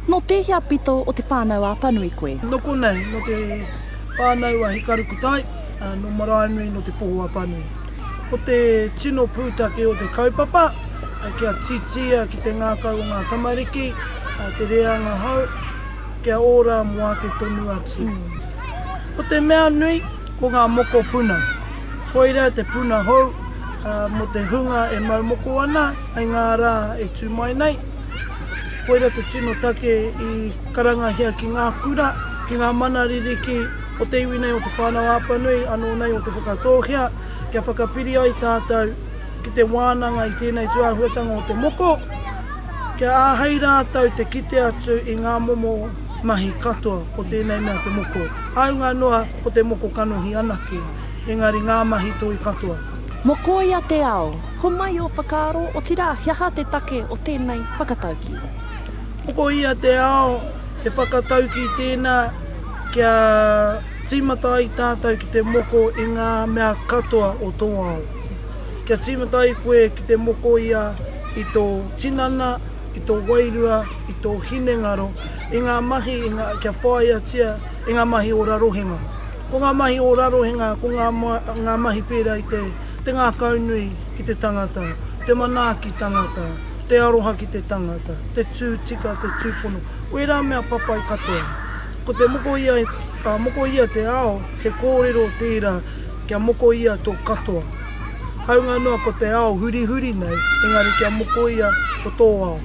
No te hea pito o te whānau a panui koe? Noko nei, no te whānau a Hikaru Kutai, no Maraenui no te poho a panui. Ko te tino pūtake o te kaupapa, kia titia ki te ngākau o ngā tamariki, te reanga hau, kia ora mua ke tonu atu. Ko te mea nui, ko ngā moko puna. Koira te puna hou, mo te hunga e mau moko ana, ai ngā rā e tū mai nei. Koira te tino take i karangahia ki ngā kura, ki ngā mana ririki, o te iwi nei o te whānau āpanui, anō nei o te whakatōhia, kia whakapiri ai tātou ki te wānanga i tēnei tuahuatanga o te moko, kia āhei rātou te kite atu i ngā momo mahi katoa o tēnei mea te moko. Haunga noa o te moko kanohi anake, engari ngā mahi toi katoa. Moko ia te ao, ho mai o whakaaro o tira hiaha te take o tēnei whakatauki. Moko ia te ao, he whakatauki tēnā kia tīmata i tātou ki te moko i ngā mea katoa o tō ao. Kia tīmata i koe ki te moko ia i tō tinana, i tō wairua, i tō hinengaro, i ngā mahi kia whaiatia, i ngā mahi o rarohenga. Ko ngā mahi o rarohenga, ko ngā mahi pērā i te ngā kaunui ki te tangata, te manaaki tangata, te aroha ki te tangata, te tūtika, te tūpono. Oera mea papai katoa. Ko te moko ia te ao, he kōrero tērā kia moko ia tō katoa. Haunga noa ko te ao huri huri nei, engari kia moko ia ko tō ao.